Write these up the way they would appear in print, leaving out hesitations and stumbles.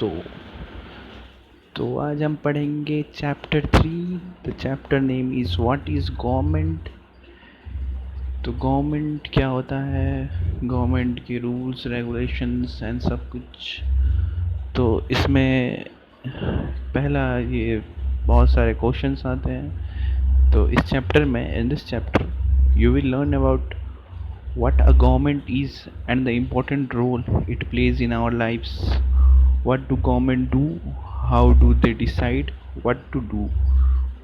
दोस्तों। तो आज हम पढ़ेंगे chapter 3। The chapter name is what is government. तो गवर्नमेंट क्या होता है, गवर्नमेंट के रूल्स रेगुलेशंस एंड सब कुछ। तो इसमें पहला ये बहुत सारे क्वेश्चंस आते हैं। तो इस चैप्टर में, in this chapter you will learn about what a government is and the important role it plays in our lives. What do government do? How do they decide what to do?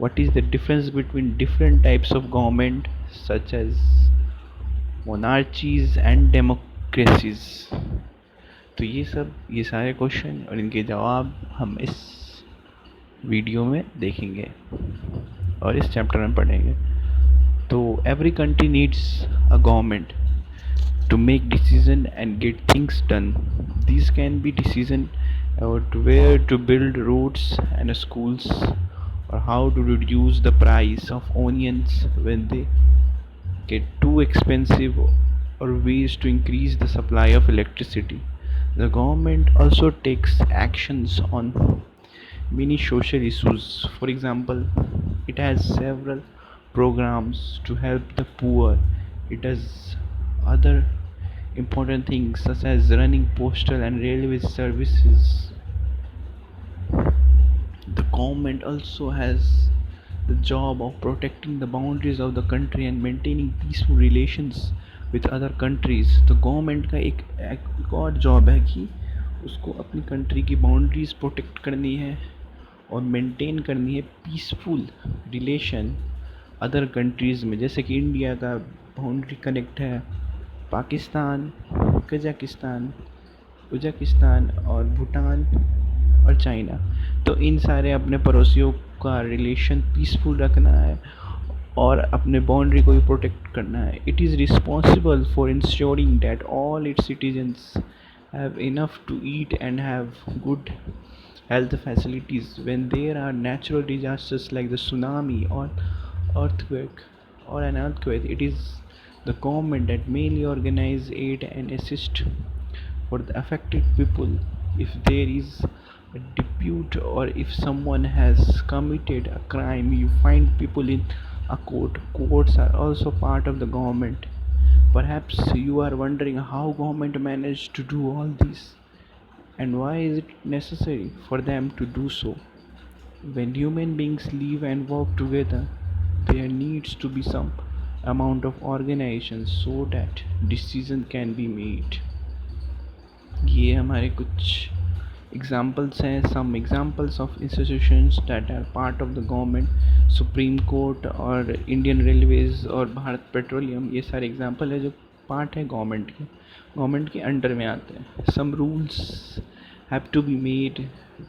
What is the difference between different types of government, such as monarchies and democracies? तो ये सारे question और इनके जवाब हम इस video में देखेंगे और इस चैप्टर में पढ़ेंगे। तो every country needs a government to make decision and get things done. These can be decision about where to build roads and schools, or how to reduce the price of onions when they get too expensive, or ways to increase the supply of electricity. The government also takes actions on many social issues. For example, it has several programs to help the poor. It has other important things such as running postal and railway services. The government also has the job of protecting the boundaries of the country and maintaining peaceful relations with other countries. तो government का एक और job है कि उसको अपनी country की boundaries protect करनी है और मेंटेन करनी है पीसफुल रिलेशन अदर कंट्रीज़ में। जैसे कि इंडिया का बाउंड्री कनेक्ट है पाकिस्तान, कजाकिस्तान, उज़्बेकिस्तान और भूटान और चाइना। तो इन सारे अपने पड़ोसियों का रिलेशन पीसफुल रखना है और अपने बाउंड्री को भी प्रोटेक्ट करना है। It is responsible for ensuring that all it's citizens have enough to eat and have good health facilities. When there are natural disasters like the tsunami or earthquake or an earthquake, it is the government that mainly organize aid and assist for the affected people. If there is a dispute or if someone has committed a crime, you find people in a court. Courts are also part of the government. Perhaps you are wondering how government managed to do all this and why is it necessary for them to do so. When human beings live and work together, there needs to be some amount of organization so that decision can be made. ये हमारे कुछ examples हैं, some examples of institutions that are part of the government. Supreme Court और Indian Railways और Bharat petroleum, ये सारे example है जो पार्ट है गवर्नमेंट के अंडर में आते हैं। Some rules have to be made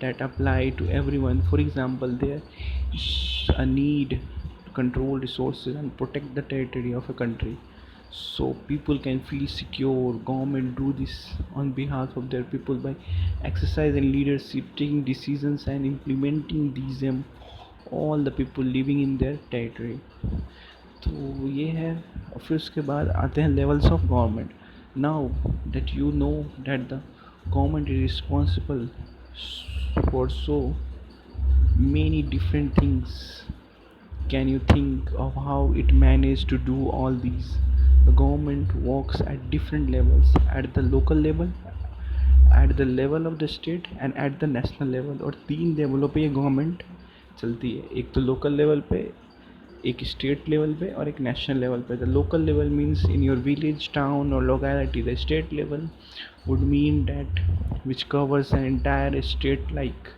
that apply to everyone. For example, there is a need to control resources and protect the territory of a country so people can feel secure. Government do this on behalf of their people by exercising leadership, taking decisions and implementing these all the people living in their territory. तो ये है। और फिर उसके बाद आते हैं levels of government. Now that you know that the government is responsible for so many different things, can you think of how it managed to do all these? The government works at different levels, at the local level, at the level of the state and at the national level। और 3 लेवलों पे ये government चलती है, एक तो local level पे, एक state level पे और एक नेशनल लेवल पे। The local level means in your village, town और locality. The state level would mean that which covers an entire state like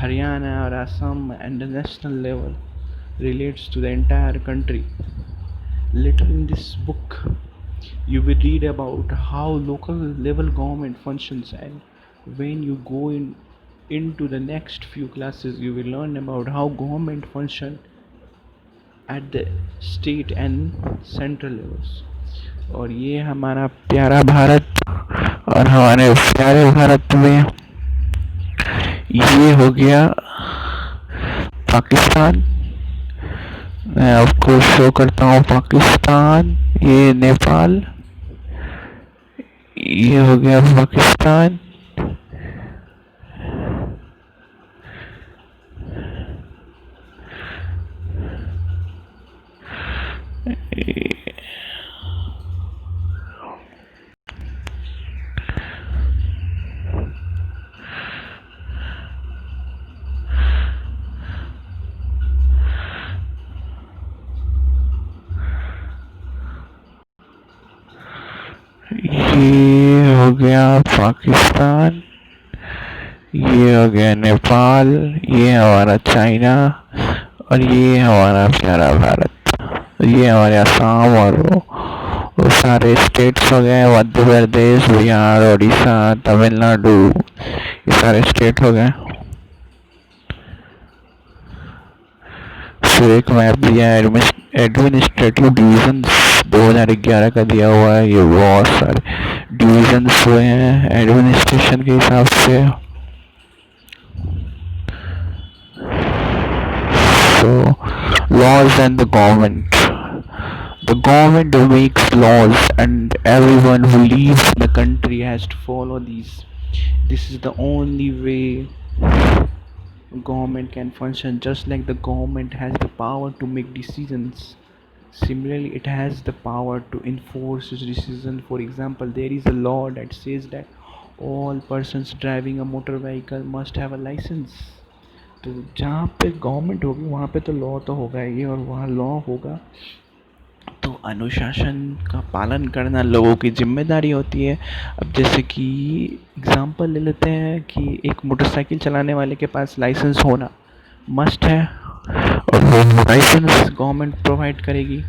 Haryana or Assam, and the national level relates to the entire country. Later in this book, you will read about how local level government functions, and when you go into the next few classes, you will learn about how government function at the state and central levels. और ये हमारा प्यारा भारत, और हमारे प्यारे भारत में ये हो गया पाकिस्तान। मैं आपको शो करता हूँ पाकिस्तान, ये नेपाल, ये हो गया पाकिस्तान, ये हो गया पाकिस्तान, ये हो गया नेपाल, ये हमारा चाइना, और ये हमारा प्यारा भारत। ये हमारे असम और वो सारे स्टेट्स हो गए, मध्य प्रदेश, बिहार, उड़ीसा, तमिलनाडु, ये सारे स्टेट हो गए। फिर एक मैप दिया है एडमिनिस्ट्रेटिव डिवीजन्स 2011 का दिया हुआ है। ये बहुत सारे डिवीजन्स हुए हैं एडमिनिस्ट्रेशन के हिसाब से। So, laws and the government. The government makes laws, and everyone who lives in the country has to follow these. This is the only way government can function. Just like the government has the power to make decisions, similarly it has the power to enforce its decision. For example, there is a law that says that all persons driving a motor vehicle must have a license. तो जहाँ पे government होगी वहाँ पे तो law तो होगा ही, और वहाँ लॉ होगा तो अनुशासन का पालन करना लोगों की जिम्मेदारी होती है। अब जैसे कि एग्जांपल ले लेते हैं कि एक मोटरसाइकिल चलाने वाले के पास लाइसेंस होना मस्ट है, और वो लाइसेंस गवर्नमेंट प्रोवाइड करेगी।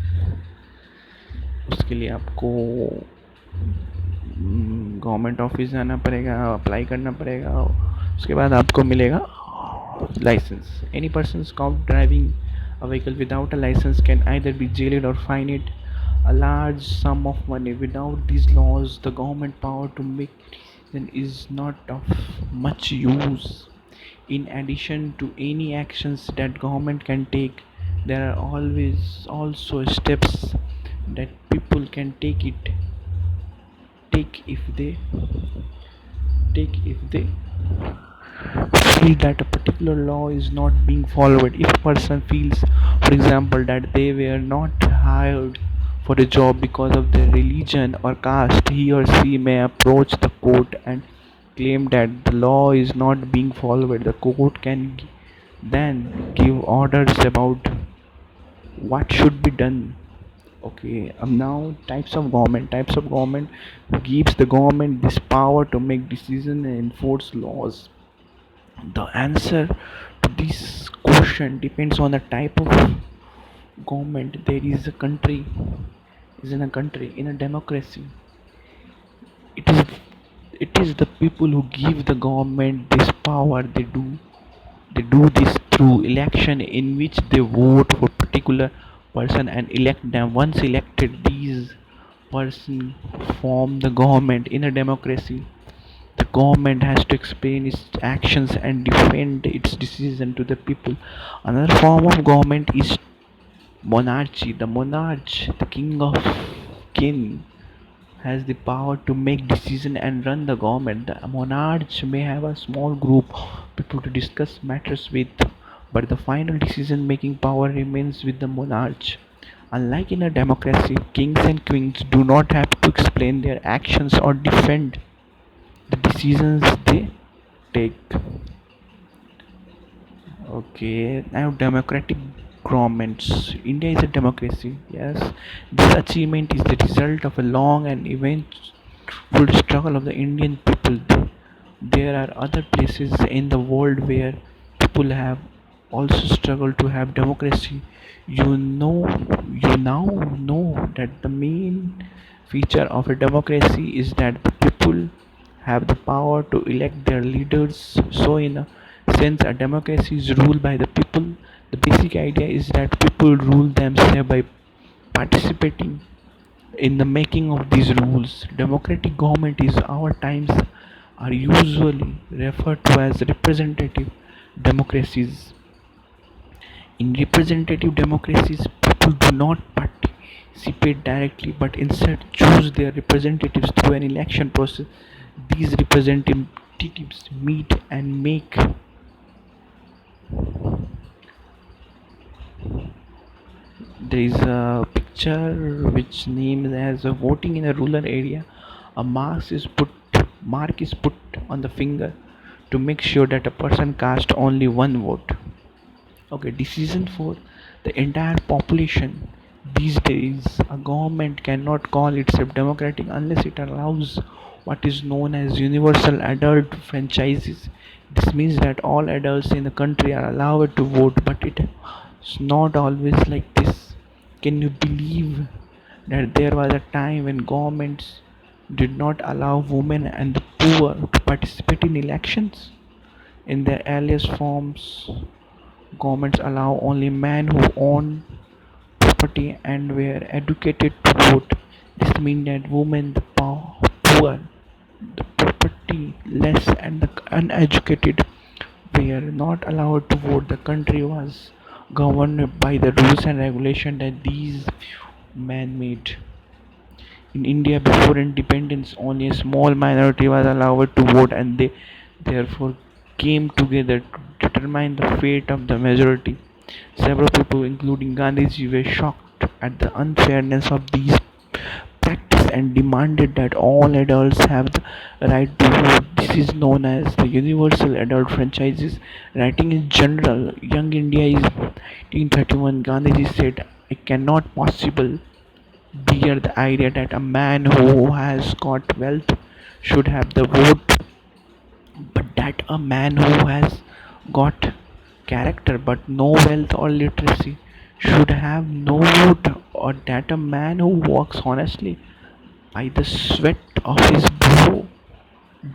उसके लिए आपको गवर्नमेंट ऑफिस जाना पड़ेगा, अप्लाई करना पड़ेगा, उसके बाद आपको मिलेगा license. Any person caught driving a vehicle without a license can either be jailed or fined a large sum of money. Without these laws, the government power to make decision is not of much use. In addition to any actions that government can take, there are always also steps that people can take if they feel that a particular law is not being followed. If a person feels, for example, that they were not hired for a job because of their religion or caste, he or she may approach the court and claim that the law is not being followed. The court can then give orders about what should be done. Okay, now types of government gives the government this power to make decisions and enforce laws. The answer to this question depends on the type of government. There is a country is in a country in a democracy. It is it is the people who give the government this power. They do this through election in which they vote for particular person and elect them. Once elected, these person form the government. In a democracy, the government has to explain its actions and defend its decision to the people. Another form of government is monarchy. The monarch, the king, has the power to make decision and run the government. The monarch may have a small group of people to discuss matters with, but the final decision making power remains with the monarch. Unlike in a democracy, kings and queens do not have to explain their actions or defend the decisions they take. Okay, now democratic governments. India is a democracy. Yes, this achievement is the result of a long and eventful struggle of the Indian people. There are other places in the world where people have also struggled to have democracy. You know, you now know that the main feature of a democracy is that the people have the power to elect their leaders. So, in a sense, a democracy is ruled by the people. The basic idea is that people rule themselves by participating in the making of these rules. Democratic government is our times are usually referred to as representative democracies. In representative democracies, people do not participate directly but instead choose their representatives through an election process. These representatives meet and make there is a structure which names as voting in a rural area. A mark is put on the finger to make sure that a person cast only one vote. Okay, decision for the entire population. These days, a government cannot call itself democratic unless it allows what is known as universal adult franchises. This means that all adults in the country are allowed to vote, but it's not always like this. Can you believe that there was a time when governments did not allow women and the poor to participate in elections? In their earliest forms, governments allow only men who own property and were educated to vote. This means that women, the poor, the property less, and the uneducated were not allowed to vote. The country was governed by the rules and regulations that these men made. In India, before independence, only a small minority was allowed to vote, and they therefore came together to determine the fate of the majority. Several people, including Gandhiji, were shocked at the unfairness of these practice and demanded that all adults have the right to vote. This is known as the Universal Adult Franchises. Writing in General Young India is 1931, Gandhiji said, I cannot possible bear the idea that a man who has got wealth should have the vote, but that a man who has got character but no wealth or literacy should have no vote, or that a man who works honestly by the sweat of his brow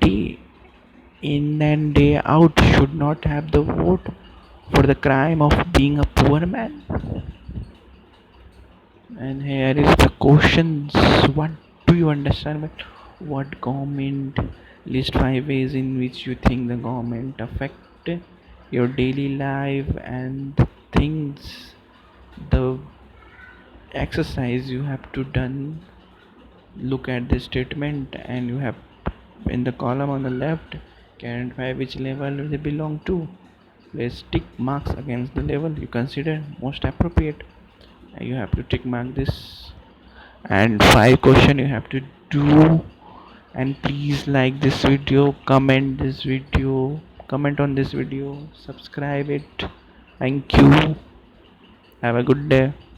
day in and day out should not have the vote for the crime of being a poor man. And here is the questions. What do you understand by what government? List five ways in which you think the government affect your daily life and the things, the exercise you have to done. Look at the statement and you have in the column on the left identify which level they belong to. Place tick marks against the level you consider most appropriate. You have to tick mark this, and five question you have to do. And please like this video, comment on this video, subscribe it. Thank you. Have a good day.